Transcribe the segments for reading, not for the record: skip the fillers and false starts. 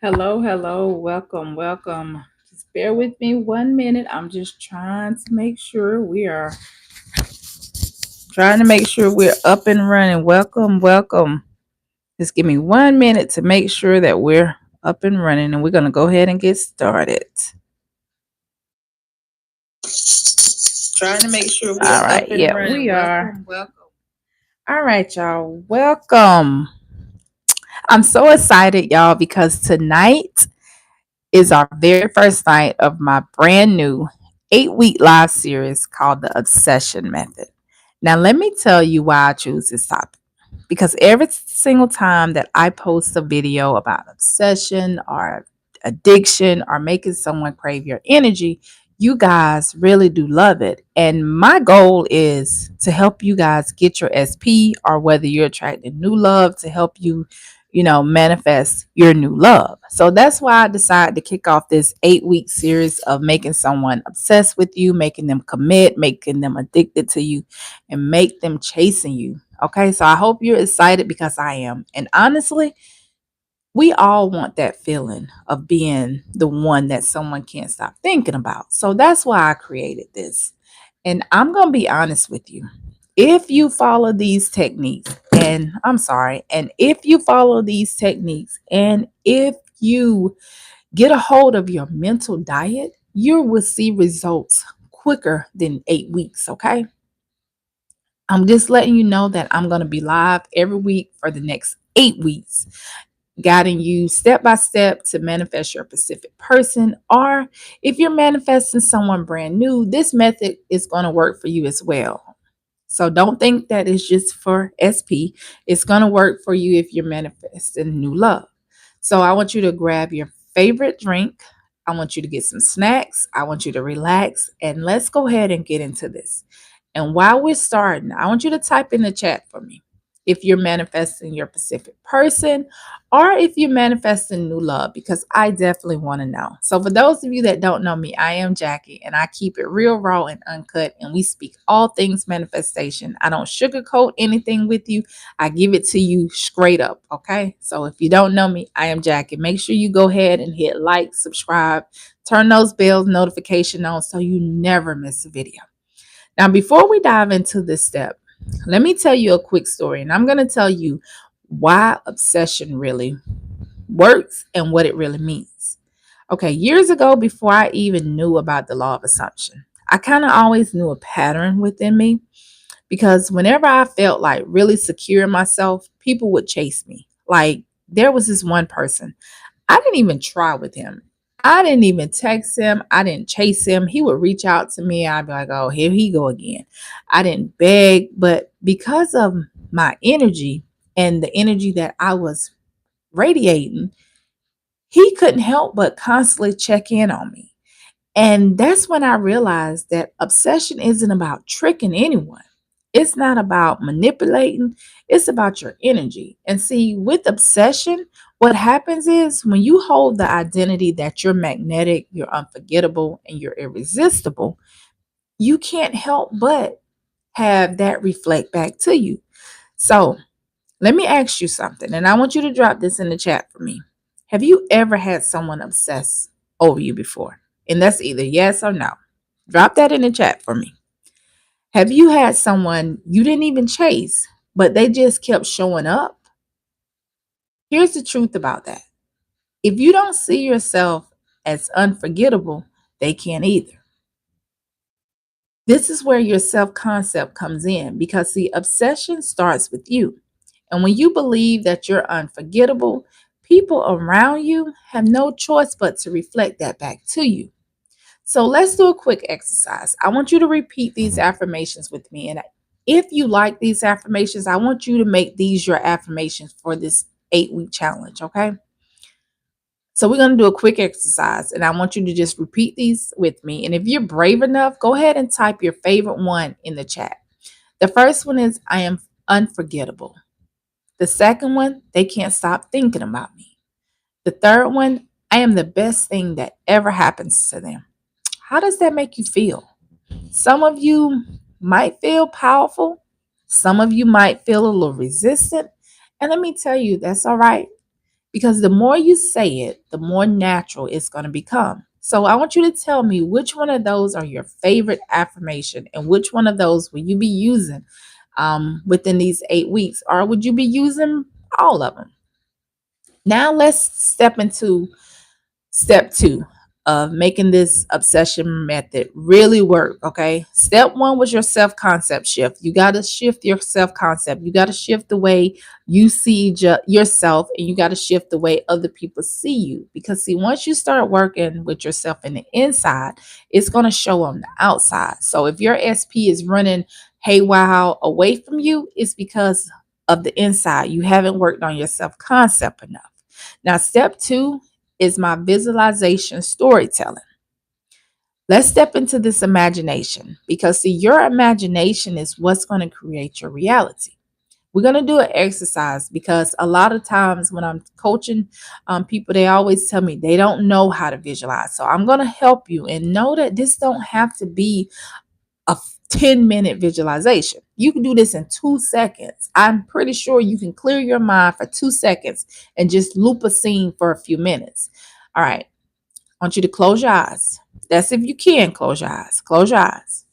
Hello, hello, welcome, welcome. Just bear with me 1 minute. I'm just trying to make sure we're up and running. Welcome, welcome. Just give me 1 minute to make sure that we're up and running, and we're gonna go ahead and get started. Trying to make sure we're All right, up and yeah, running. We are. Welcome, welcome. All right, y'all. Welcome. I'm so excited, y'all, because tonight is our very first night of my brand new 8-week live series called The Obsession Method. Now, let me tell you why I choose this topic. Because every single time that I post a video about obsession or addiction or making someone crave your energy, you guys really do love it. And my goal is to help you guys get your SP, or whether you're attracting new love, to help you, manifest your new love. So that's why I decided to kick off this 8-week series of making someone obsessed with you, making them commit, making them addicted to you, and make them chasing you. Okay, so I hope you're excited because I am. And honestly, we all want that feeling of being the one that someone can't stop thinking about. So that's why I created this. And I'm going to be honest with you. If you follow these techniques, and I'm sorry, and if you follow these techniques, and if you get a hold of your mental diet, you will see results quicker than 8 weeks. Okay. I'm just letting you know that I'm going to be live every week for the next 8 weeks, guiding you step by step to manifest your specific person. Or if you're manifesting someone brand new, this method is going to work for you as well. So don't think that it's just for SP. It's going to work for you if you're manifesting new love. So I want you to grab your favorite drink. I want you to get some snacks. I want you to relax, and let's go ahead and get into this. And while we're starting, I want you to type in the chat for me if you're manifesting your specific person or if you're manifesting new love, because I definitely want to know. So, for those of you that don't know me, I am Jackie, and I keep it real, raw, and uncut. And we speak all things manifestation. I don't sugarcoat anything with you, I give it to you straight up. Okay. So, if you don't know me, I am Jackie. Make sure you go ahead and hit like, subscribe, turn those bells notification on so you never miss a video. Now, before we dive into this step, let me tell you a quick story, and I'm going to tell you why obsession really works and what it really means. Okay, years ago, before I even knew about the law of assumption, I kind of always knew a pattern within me, because whenever I felt like really secure in myself, people would chase me. Like, there was this one person, I didn't even try with him. I didn't even text him. I didn't chase him. He would reach out to me. I'd be like, oh, here he go again. I didn't beg, but because of my energy and the energy that I was radiating, he couldn't help but constantly check in on me. And that's when I realized that obsession isn't about tricking anyone. It's not about manipulating, it's about your energy. And see, with obsession, what happens is when you hold the identity that you're magnetic, you're unforgettable, and you're irresistible, you can't help but have that reflect back to you. So, let me ask you something, and I want you to drop this in the chat for me. Have you ever had someone obsess over you before? And that's either yes or no. Drop that in the chat for me. Have you had someone you didn't even chase, but they just kept showing up? Here's the truth about that. If you don't see yourself as unforgettable, they can't either. This is where your self concept comes in, because the obsession starts with you. And when you believe that you're unforgettable, people around you have no choice but to reflect that back to you. So let's do a quick exercise. I want you to repeat these affirmations with me. And if you like these affirmations, I want you to make these your affirmations for this 8-week challenge. Okay. So we're going to do a quick exercise, and I want you to just repeat these with me. And if you're brave enough, go ahead and type your favorite one in the chat. The first one is, I am unforgettable. The second one, they can't stop thinking about me. The third one, I am the best thing that ever happens to them. How does that make you feel? Some of you might feel powerful. Some of you might feel a little resistant. And let me tell you, that's all right. because the more you say it, the more natural it's going to become. So I want you to tell me which one of those are your favorite affirmation and which one of those will you be using within these 8 weeks, or would you be using all of them? Now let's step into step two of making this obsession method really work. Okay. Step one was your self concept shift. You got to shift your self concept. You got to shift the way you see yourself, and you got to shift the way other people see you. Because, see, once you start working with yourself in the inside, it's going to show on the outside. So if your SP is running haywire away from you, it's because of the inside. You haven't worked on your self concept enough. Now, step two is my visualization storytelling. Let's step into this imagination because, see, your imagination is what's going to create your reality. We're going to do an exercise because a lot of times when I'm coaching people, they always tell me they don't know how to visualize. So I'm going to help you, and know that this don't have to be a 10-minute visualization. You can do this in 2 seconds. I'm pretty sure you can clear your mind for 2 seconds and just loop a scene for a few minutes. All right. I want you to close your eyes. That's if you can close your eyes. Close your eyes.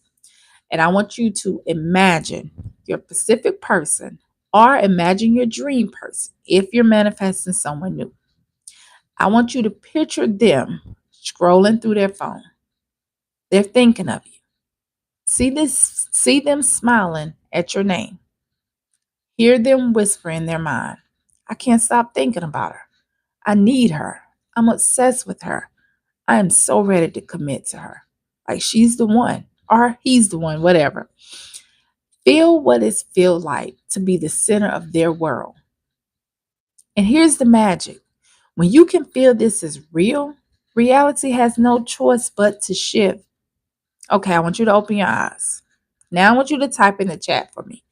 And I want you to imagine your specific person, or imagine your dream person if you're manifesting someone new. I want you to picture them scrolling through their phone. They're thinking of you. See them smiling at your name. Hear them whisper in their mind, I can't stop thinking about her. I need her. I'm obsessed with her. I am so ready to commit to her. Like she's the one, or he's the one, whatever. Feel what it feels like to be the center of their world. And here's the magic. When you can feel this is real, reality has no choice but to shift. Okay, I want you to open your eyes. Now I want you to type in the chat for me.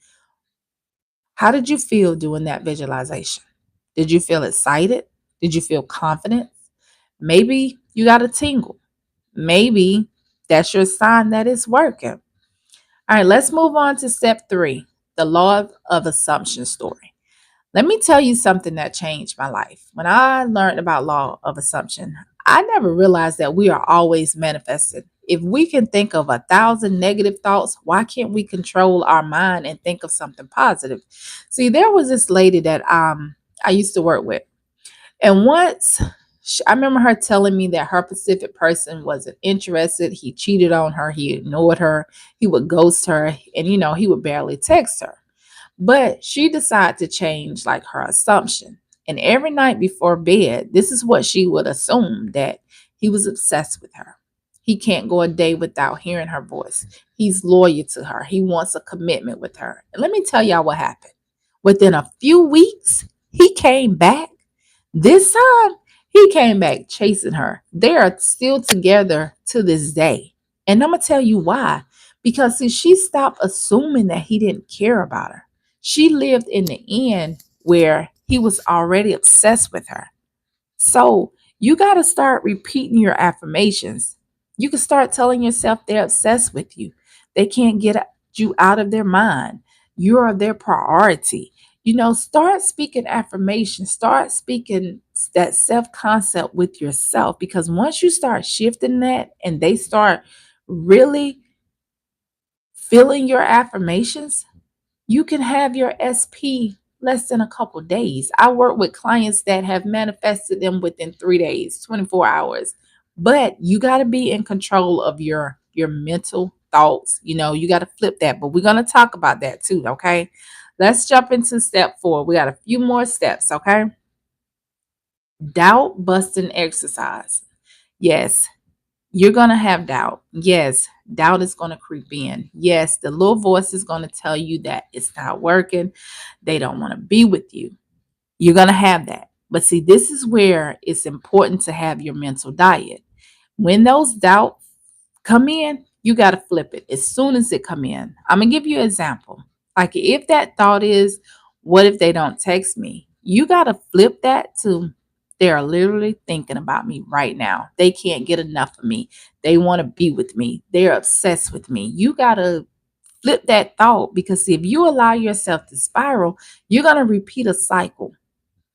How did you feel doing that visualization? Did you feel excited? Did you feel confident? Maybe you got a tingle. Maybe that's your sign that it's working. All right, let's move on to step three, the law of assumption story. Let me tell you something that changed my life. When I learned about law of assumption, I never realized that we are always manifested. If we can think of 1,000 negative thoughts, why can't we control our mind and think of something positive? See, there was this lady that I used to work with. And once I remember her telling me that her Pacific person wasn't interested. He cheated on her. He ignored her. He would ghost her. And, he would barely text her. But she decided to change like her assumption. And every night before bed, this is what she would assume, that he was obsessed with her. He can't go a day without hearing her voice. He's loyal to her. He wants a commitment with her. And let me tell y'all what happened. Within a few weeks, he came back. This time, he came back chasing her. They are still together to this day. And I'm going to tell you why. Because, see, she stopped assuming that he didn't care about her. She lived in the end where he was already obsessed with her. So you got to start repeating your affirmations. You can start telling yourself they're obsessed with you. They can't get you out of their mind. You are their priority. Start speaking affirmation. Start speaking that self concept with yourself, because once you start shifting that and they start really feeling your affirmations, you can have your SP less than a couple days. I work with clients that have manifested them within 3 days, 24 hours. But you got to be in control of your mental thoughts. You got to flip that. But we're going to talk about that too, okay? Let's jump into step 4. We got a few more steps, okay? Doubt busting exercise. Yes, you're going to have doubt. Yes, doubt is going to creep in. Yes, the little voice is going to tell you that it's not working. They don't want to be with you. You're going to have that. But see, this is where it's important to have your mental diet. When those doubts come in, you got to flip it as soon as it come in. I'm going to give you an example. Like if that thought is, what if they don't text me? You got to flip that to, they are literally thinking about me right now. They can't get enough of me. They want to be with me. They're obsessed with me. You got to flip that thought, because if you allow yourself to spiral, you're going to repeat a cycle.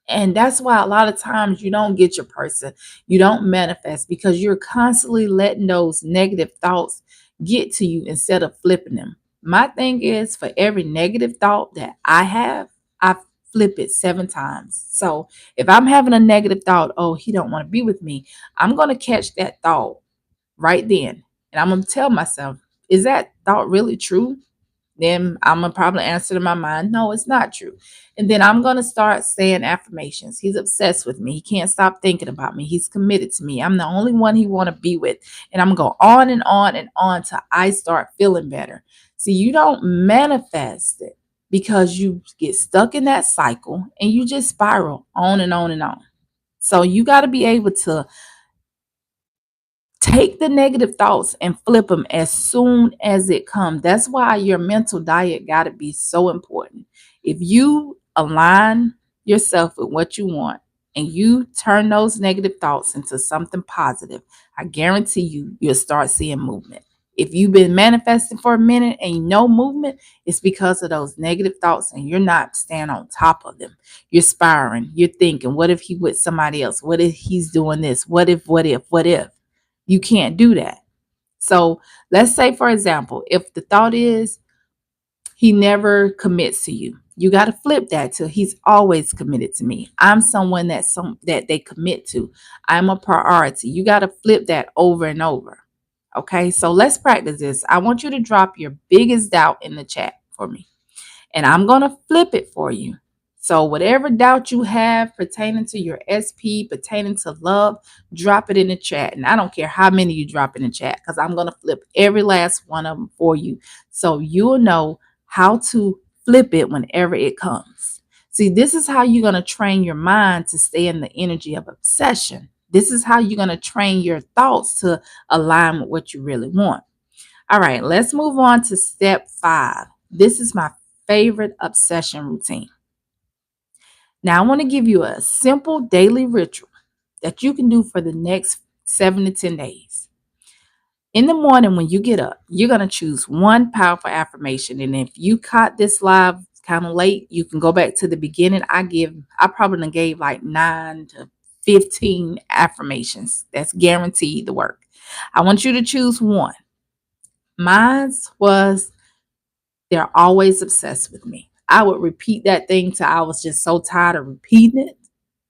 And that's why a lot of times you don't get your person, you don't manifest, because you're constantly letting those negative thoughts get to you instead of flipping them. My thing is, for every negative thought that I have, I flip it 7 times. So if I'm having a negative thought, oh, he don't want to be with me, I'm going to catch that thought right then. And I'm going to tell myself, is that thought really true? Then I'm gonna probably answer to my mind, no, it's not true. And then I'm gonna start saying affirmations. He's obsessed with me. He can't stop thinking about me. He's committed to me. I'm the only one he want to be with. And I'm gonna go on and on and on till I start feeling better. See, you don't manifest it because you get stuck in that cycle and you just spiral on and on and on. So you got to be able to take the negative thoughts and flip them as soon as it comes. That's why your mental diet got to be so important. If you align yourself with what you want and you turn those negative thoughts into something positive, I guarantee you'll start seeing movement. If you've been manifesting for a minute and no movement, it's because of those negative thoughts and you're not staying on top of them. You're spiraling. You're thinking, what if he with somebody else? What if he's doing this? What if, what if, what if? You can't do that. So let's say, for example, if the thought is he never commits to you, you got to flip that to he's always committed to me. I'm someone that they commit to. I'm a priority. You got to flip that over and over. Okay, so let's practice this. I want you to drop your biggest doubt in the chat for me, and I'm going to flip it for you. So whatever doubt you have pertaining to your SP, pertaining to love, drop it in the chat. And I don't care how many you drop in the chat, because I'm going to flip every last one of them for you. So you'll know how to flip it whenever it comes. See, this is how you're going to train your mind to stay in the energy of obsession. This is how you're going to train your thoughts to align with what you really want. All right, let's move on to step 5. This is my favorite obsession routine. Now, I want to give you a simple daily ritual that you can do for the next 7 to 10 days. In the morning, when you get up, you're going to choose one powerful affirmation. And if you caught this live kind of late, you can go back to the beginning. I probably gave like 9 to 15 affirmations. That's guaranteed to work. I want you to choose one. Mine was, they're always obsessed with me. I would repeat that thing till I was just so tired of repeating it.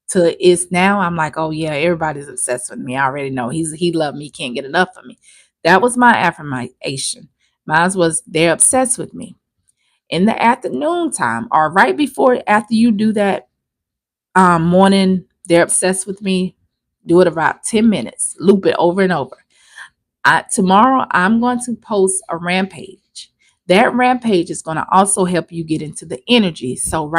To it's now I'm like, oh yeah, everybody's obsessed with me. I already know he loved me, can't get enough of me. That was my affirmation. Mine was, they're obsessed with me. In the afternoon time, or right before, after you do that morning, they're obsessed with me, do it about 10 minutes, loop it over and over. Tomorrow I'm going to post a rampage. That rampage is going to also help you get into the energy. So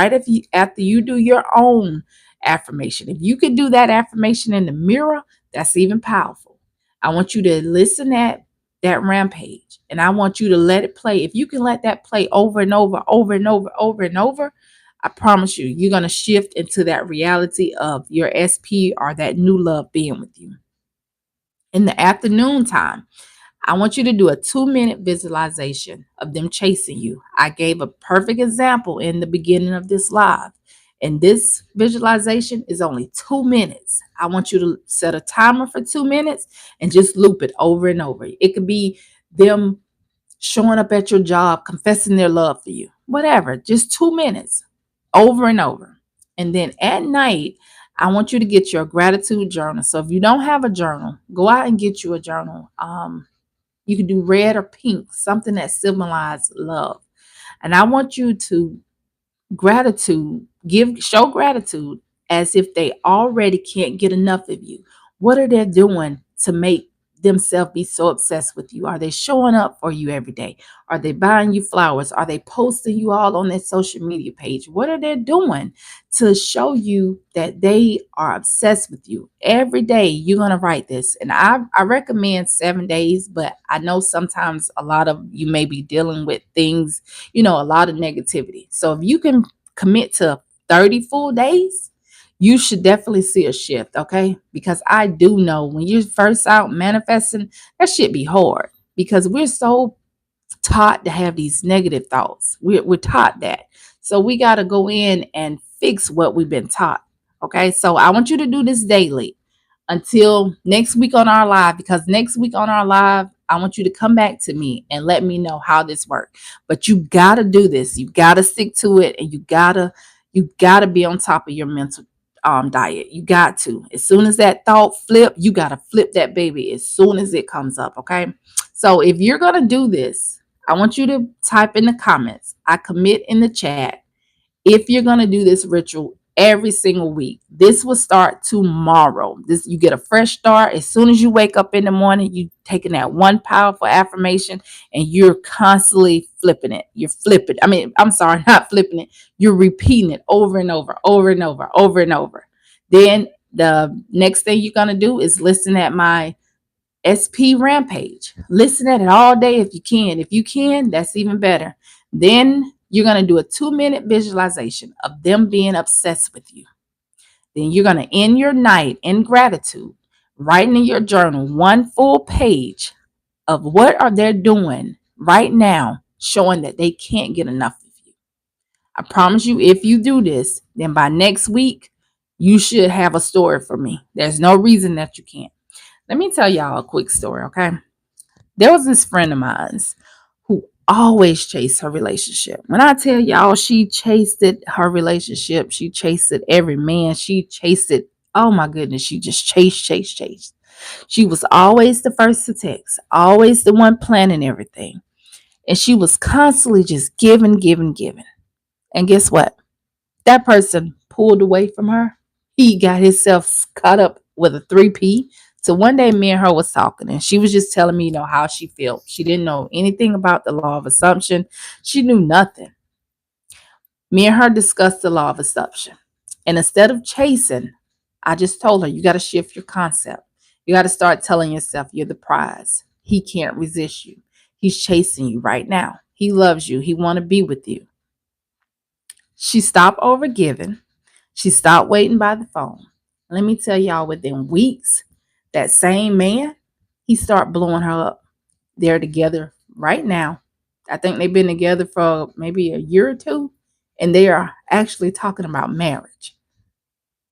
after you do your own affirmation, if you could do that affirmation in the mirror, that's even powerful. I want you to listen at that rampage, and I want you to let it play. If you can let that play over and over, over and over, over and over, I promise you're going to shift into that reality of your SP or that new love being with you. In the afternoon time, I want you to do a 2-minute visualization of them chasing you. I gave a perfect example in the beginning of this live. And this visualization is only 2 minutes. I want you to set a timer for 2 minutes and just loop it over and over. It could be them showing up at your job, confessing their love for you, whatever, just 2 minutes over and over. And then at night, I want you to get your gratitude journal. So if you don't have a journal, go out and get you a journal. You can do red or pink, something that symbolizes love. And I want you to show gratitude as if they already can't get enough of you. What are they doing to make themselves be so obsessed with you? Are they showing up for you every day? Are they buying you flowers? Are they posting you all on their social media page? What are they doing to show you that they are obsessed with you? Every day you're going to write this. And I recommend 7 days, but I know sometimes a lot of you may be dealing with things, a lot of negativity. So if you can commit to 30 full days, you should definitely see a shift, okay? Because I do know when you're first out manifesting, that shit be hard because we're so taught to have these negative thoughts. We're taught that. So we got to go in and fix what we've been taught. Okay, so I want you to do this daily until next week on our live, because next week on our live, I want you to come back to me and let me know how this worked. But you gotta do this. You gotta stick to it, and you gotta be on top of your mental diet. You got to. As soon as that thought flip, you gotta flip that baby as soon as it comes up. Okay. So if you're gonna do this, I want you to type in the comments, I commit, in the chat, if you're going to do this ritual every single week. This will start tomorrow. This, you get a fresh start as soon as you wake up in the morning. You taking that one powerful affirmation and you're constantly flipping it. You're flipping. I mean, I'm sorry, not flipping it. You're repeating it over and over, over and over, over and over. Then the next thing you're going to do is listen at my SP Rampage. Listen at it all day if you can. If you can, that's even better. Then you're going to do a 2-minute visualization of them being obsessed with you. Then you're going to end your night in gratitude, writing in your journal one full page of what are they doing right now, showing that they can't get enough of you. I promise you, if you do this, then by next week, you should have a story for me. There's no reason that you can't. Let me tell y'all a quick story, okay? There was this friend of mine who always chased her relationship. When I tell y'all she chased it, her relationship, she chased it, every man, she chased it. Oh my goodness, she just chased. She was always the first to text, always the one planning everything. And she was constantly just giving. And guess what? That person pulled away from her. He got himself caught up with a 3P. So one day me and her was talking and she was just telling me, how she felt. She didn't know anything about the law of assumption. She knew nothing. Me and her discussed the law of assumption. And instead of chasing, I just told her, you got to shift your concept. You got to start telling yourself you're the prize. He can't resist you. He's chasing you right now. He loves you. He want to be with you. She stopped overgiving. She stopped waiting by the phone. Let me tell y'all, within weeks, that same man, he started blowing her up. They're together right now. I think they've been together for maybe a year or two, and they are actually talking about marriage.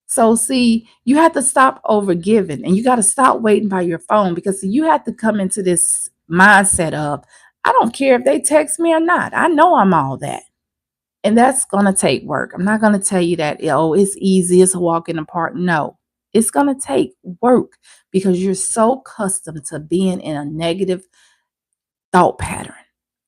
So, see, you have to stop overgiving and you got to stop waiting by your phone, because you have to come into this mindset of, I don't care if they text me or not. I know I'm all that. And that's going to take work. I'm not going to tell you that, it's easy, it's a walk in the park. No, it's going to take work because you're so accustomed to being in a negative thought pattern.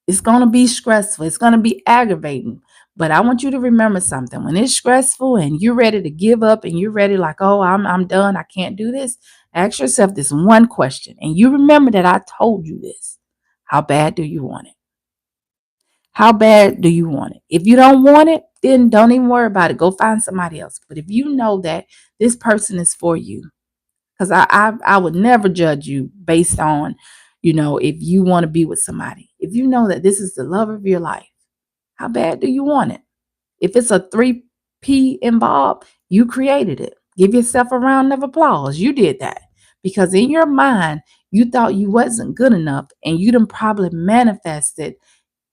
It's going to be stressful. It's going to be aggravating. But I want you to remember something. When it's stressful and you're ready to give up and you're ready like, oh, I'm done, I can't do this, ask yourself this one question. And you remember that I told you this. How bad do you want it? How bad do you want it? If you don't want it, then don't even worry about it. Go find somebody else. But if you know that this person is for you, because I would never judge you based on, if you want to be with somebody. If you know that this is the love of your life, how bad do you want it? If it's a 3P involved, you created it. Give yourself a round of applause. You did that. Because in your mind, you thought you wasn't good enough and you done probably manifested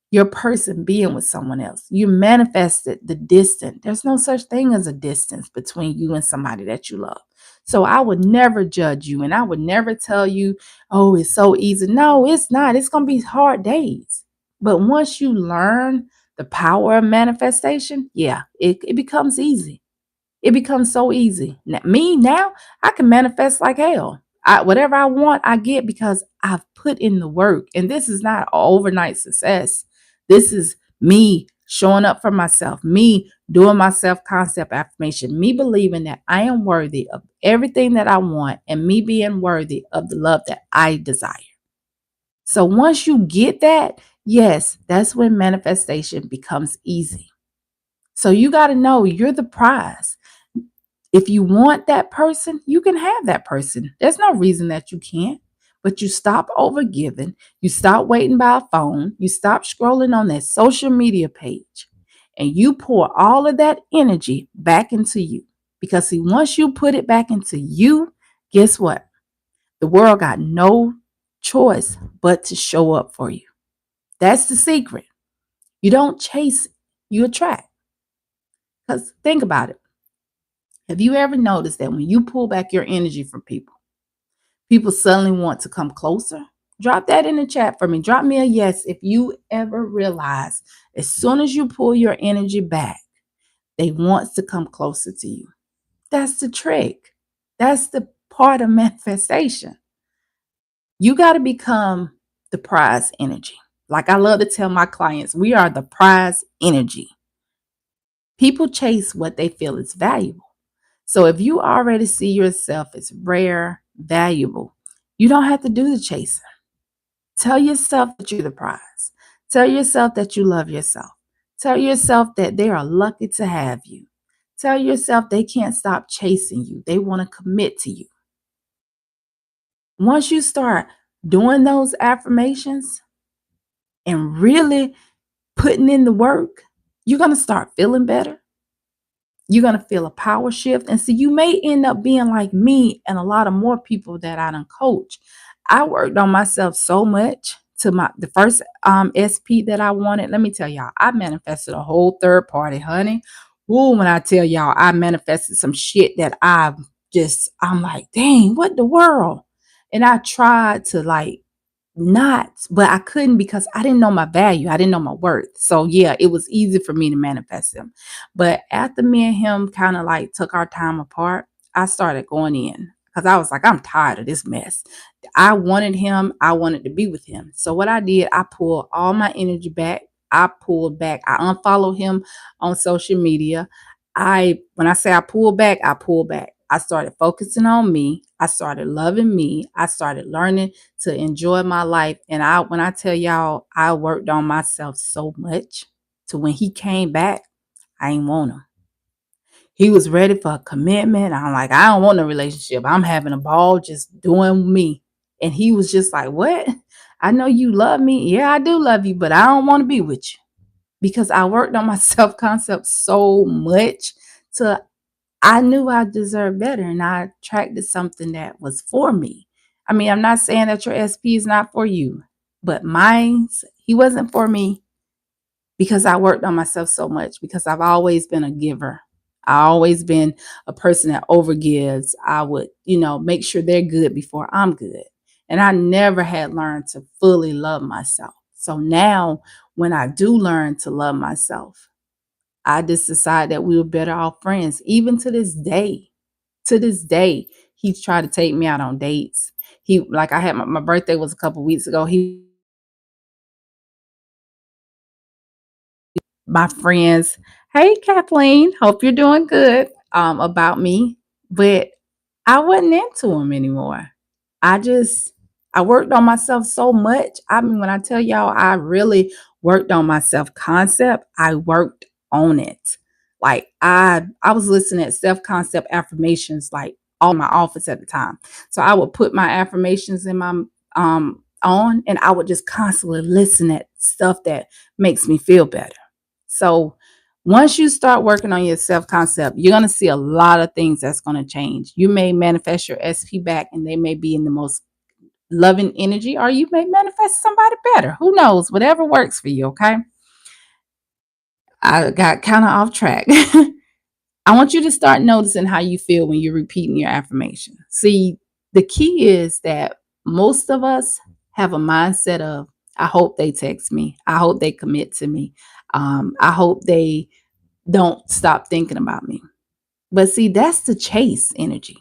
your person being with someone else. You manifested the distance. There's no such thing as a distance between you and somebody that you love. So I would never judge you and I would never tell you, oh, it's so easy. No, it's not. It's going to be hard days. But once you learn the power of manifestation, yeah, it becomes easy. It becomes so easy. Now, I can manifest like hell. Whatever I want, I get because I've put in the work. And this is not overnight success. This is me showing up for myself, me doing my self-concept affirmation, me believing that I am worthy of everything that I want, and me being worthy of the love that I desire. So once you get that, yes, that's when manifestation becomes easy. So you got to know you're the prize. If you want that person, you can have that person. There's no reason that you can't. But you stop overgiving. You stop waiting by a phone. You stop scrolling on that social media page. And you pour all of that energy back into you. Because see, once you put it back into you, guess what? The world got no choice but to show up for you. That's the secret. You don't chase, you attract. Because think about it. Have you ever noticed that when you pull back your energy from people, people suddenly want to come closer? Drop that in the chat for me. Drop me a yes if you ever realize as soon as you pull your energy back, they want to come closer to you. That's the trick. That's the part of manifestation. You got to become the prize energy. Like I love to tell my clients, we are the prize energy. People chase what they feel is valuable. So if you already see yourself as rare, valuable, you don't have to do the chasing. Tell yourself that you're the prize. Tell yourself that you love yourself. Tell yourself that they are lucky to have you. Tell yourself they can't stop chasing you. They want to commit to you. Once you start doing those affirmations and really putting in the work, you're going to start feeling better. You're going to feel a power shift. And so you may end up being like me and a lot of more people that I done coach. I worked on myself so much to the first SP that I wanted. Let me tell y'all, I manifested a whole third party, honey. Ooh, when I tell y'all, I manifested some shit that I'm like, dang, what the world? And I tried to like not, but I couldn't because I didn't know my value. I didn't know my worth. So yeah, it was easy for me to manifest him. But after me and him kind of like took our time apart, I started going in because I was like, I'm tired of this mess. I wanted him. I wanted to be with him. So what I did, I pulled all my energy back. I pulled back. I unfollowed him on social media. When I say I pulled back, I pulled back. I started focusing on me. I started loving me. I started learning to enjoy my life. And when I tell y'all, I worked on myself so much to when he came back, I ain't want him. He was ready for a commitment. I'm like, I don't want a relationship. I'm having a ball just doing me. And he was just like, what? I know you love me. Yeah, I do love you, but I don't want to be with you because I worked on my self-concept so much to I knew I deserved better and I attracted something that was for me. I mean, I'm not saying that your SP is not for you, but he wasn't for me because I worked on myself so much because I've always been a giver. I always been a person that overgives. I would, make sure they're good before I'm good. And I never had learned to fully love myself. So now when I do learn to love myself, I just decided that we were better off friends. Even to this day, he's tried to take me out on dates. I had my birthday was a couple weeks ago. My friends, hey Kathleen, hope you're doing good. About me, but I wasn't into him anymore. I just I worked on myself so much. I mean, when I tell y'all I really worked on my self-concept, I worked on it. Like I was listening at self-concept affirmations like all in my office at the time. So I would put my affirmations in my on and I would just constantly listen at stuff that makes me feel better. So once you start working on your self-concept, you're going to see a lot of things that's going to change. You may manifest your SP back and they may be in the most loving energy, or you may manifest somebody better. Who knows? Whatever works for you, okay? I got kind of off track. I want you to start noticing how you feel when you're repeating your affirmation. See, the key is that most of us have a mindset of, I hope they text me. I hope they commit to me. I hope they don't stop thinking about me. But see, that's the chase energy.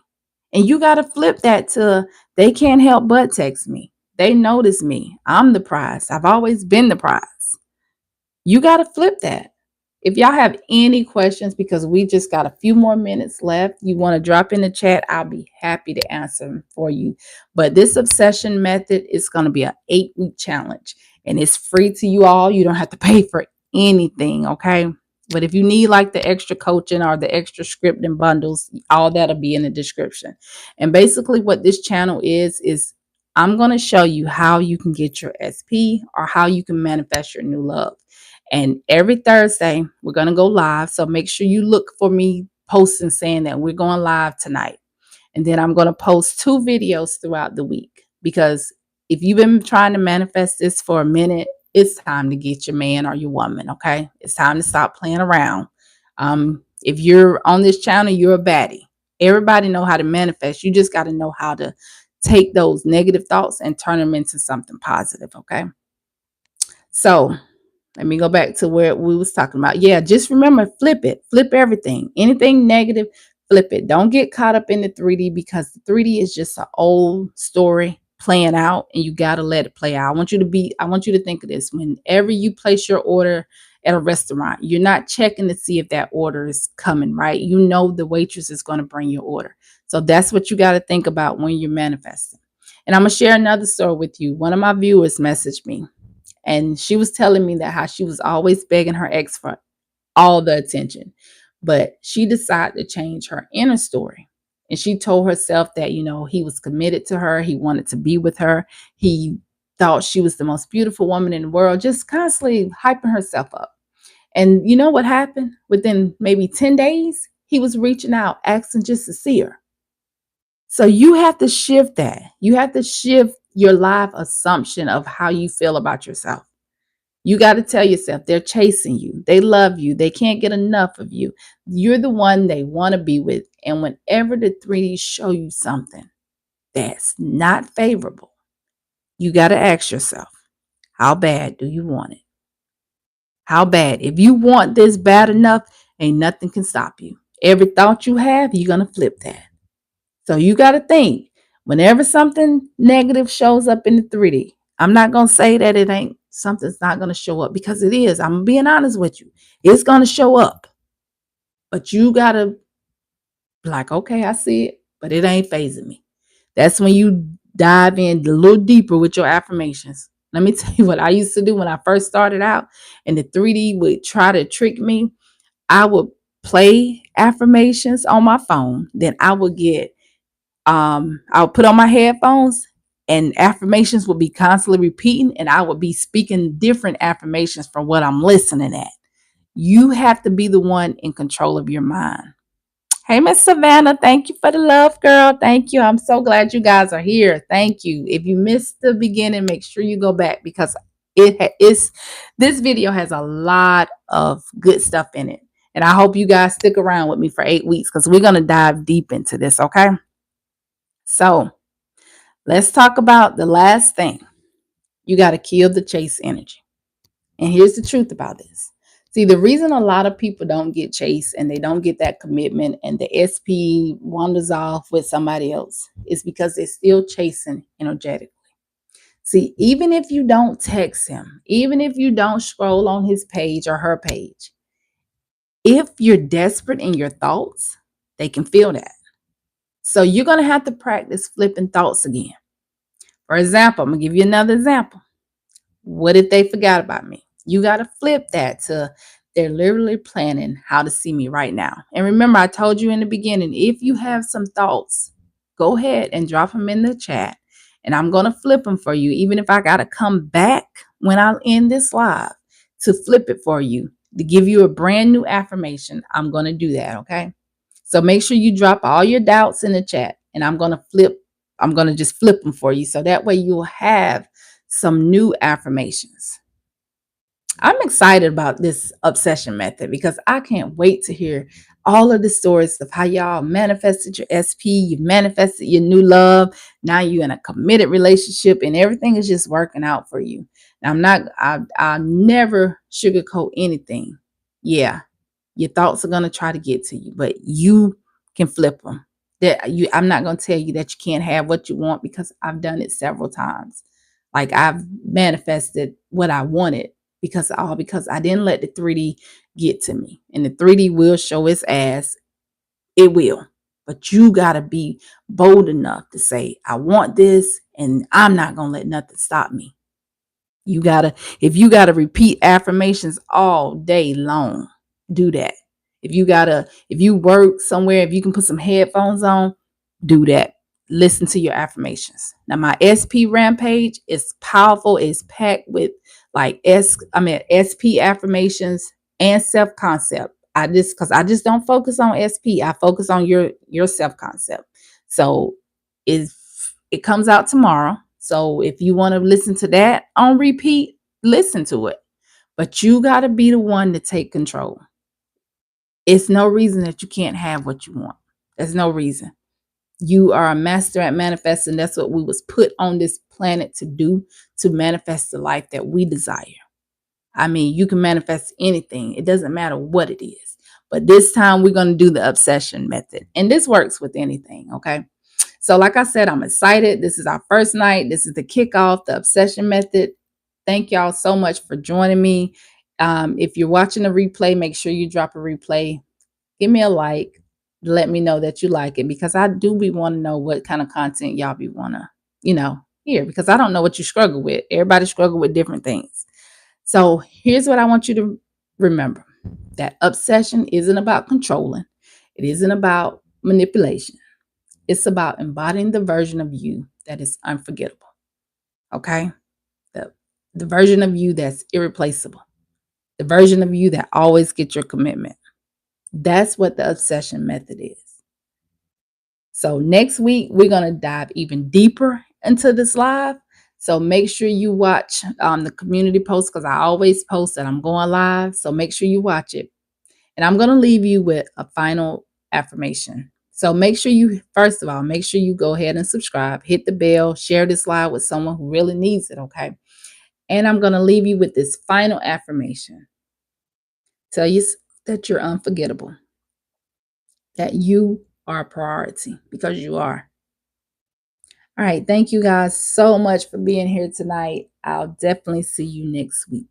And you got to flip that to they can't help but text me. They notice me. I'm the prize. I've always been the prize. You got to flip that. If y'all have any questions, because we just got a few more minutes left, you want to drop in the chat, I'll be happy to answer them for you. But this obsession method is going to be an 8-week challenge and it's free to you all. You don't have to pay for anything, okay? But if you need like the extra coaching or the extra script and bundles, all that'll be in the description. And basically what this channel is I'm going to show you how you can get your SP or how you can manifest your new love. And every Thursday, we're going to go live. So make sure you look for me posting saying that we're going live tonight. And then I'm going to post 2 videos throughout the week. Because if you've been trying to manifest this for a minute, it's time to get your man or your woman, okay? It's time to stop playing around. If you're on this channel, you're a baddie. Everybody know how to manifest. You just got to know how to take those negative thoughts and turn them into something positive. Okay. So let me go back to where we was talking about. Yeah, just remember, flip it. Flip everything. Anything negative, flip it. Don't get caught up in the 3D, because the 3D is just an old story playing out, and you got to let it play out. I want you to think of this. Whenever you place your order at a restaurant, you're not checking to see if that order is coming, right? You know the waitress is going to bring your order. So that's what you got to think about when you're manifesting. And I'm going to share another story with you. One of my viewers messaged me, and she was telling me that how she was always begging her ex for all the attention. But she decided to change her inner story. And she told herself that, he was committed to her. He wanted to be with her. He thought she was the most beautiful woman in the world, just constantly hyping herself up. And you know what happened? Within maybe 10 days, he was reaching out, asking just to see her. So you have to shift that. You have to shift your life assumption of how you feel about yourself. You got to tell yourself they're chasing you. They love you. They can't get enough of you. You're the one they want to be with. And whenever the 3D show you something that's not favorable, you got to ask yourself, how bad do you want it? How bad? If you want this bad enough, ain't nothing can stop you. Every thought you have, you're going to flip that. So you got to think, whenever something negative shows up in the 3D, I'm not going to say that it ain't, something's not going to show up, because it is. I'm being honest with you. It's going to show up. But you got to be like, okay, I see it, but it ain't phasing me. That's when you dive in a little deeper with your affirmations. Let me tell you what I used to do when I first started out and the 3D would try to trick me. I would play affirmations on my phone. Then I would I'll put on my headphones, and affirmations will be constantly repeating, and I would be speaking different affirmations from what I'm listening at. You have to be the one in control of your mind. Hey, Miss Savannah, thank you for the love, girl. Thank you. I'm so glad you guys are here. Thank you. If you missed the beginning, make sure you go back, because this video has a lot of good stuff in it. And I hope you guys stick around with me for 8 weeks, because we're going to dive deep into this, okay? So let's talk about the last thing. You got to kill the chase energy. And here's the truth about this. See, the reason a lot of people don't get chased and they don't get that commitment, and the SP wanders off with somebody else, is because they're still chasing energetically. See, even if you don't text him, even if you don't scroll on his page or her page, if you're desperate in your thoughts, they can feel that. So you're going to have to practice flipping thoughts again. For example, I'm going to give you another example. What if they forgot about me? You got to flip that to, they're literally planning how to see me right now. And remember, I told you in the beginning, if you have some thoughts, go ahead and drop them in the chat. And I'm going to flip them for you, even if I got to come back when I end this live to flip it for you, to give you a brand new affirmation. I'm going to do that, okay? So make sure you drop all your doubts in the chat, and I'm going to just flip them for you. So that way you'll have some new affirmations. I'm excited about this obsession method, because I can't wait to hear all of the stories of how y'all manifested your SP, you manifested your new love. Now you're in a committed relationship and everything is just working out for you. Now I never sugarcoat anything. Yeah, your thoughts are going to try to get to you, but you can flip them. I'm not going to tell you that you can't have what you want, because I've done it several times. Like, I've manifested what I wanted because I didn't let the 3D get to me. And the 3D will show its ass. It will. But you got to be bold enough to say, I want this, and I'm not going to let nothing stop me. If you got to repeat affirmations all day long, do that. If you work somewhere, if you can put some headphones on, do that. Listen to your affirmations. Now, my SP rampage is powerful. It's packed with SP affirmations and self-concept. I just don't focus on SP. I focus on your self-concept. So it comes out tomorrow. So if you want to listen to that on repeat, listen to it. But you got to be the one to take control. It's no reason that you can't have what you want. There's no reason. You are a master at manifesting. That's what we was put on this planet to do, to manifest the life that we desire. I mean, you can manifest anything. It doesn't matter what it is. But this time we're going to do the obsession method. And this works with anything, okay? So like I said, I'm excited. This is our first night. This is the kickoff, the obsession method. Thank y'all so much for joining me. If you're watching the replay, make sure you drop a replay. Give me a like. Let me know that you like it, because I do be want to know what kind of content y'all be want to, hear, because I don't know what you struggle with. Everybody struggle with different things. So here's what I want you to remember. That obsession isn't about controlling. It isn't about manipulation. It's about embodying the version of you that is unforgettable. Okay? The version of you that's irreplaceable. The version of you that always gets your commitment. That's what the obsession method is. So next week, we're going to dive even deeper into this live. So make sure you watch the community post, because I always post that I'm going live. So make sure you watch it. And I'm going to leave you with a final affirmation. So make sure you, first of all, make sure you go ahead and subscribe, hit the bell, share this live with someone who really needs it, okay? And I'm going to leave you with this final affirmation. Tell you that you're unforgettable, that you are a priority, because you are. All right. Thank you guys so much for being here tonight. I'll definitely see you next week.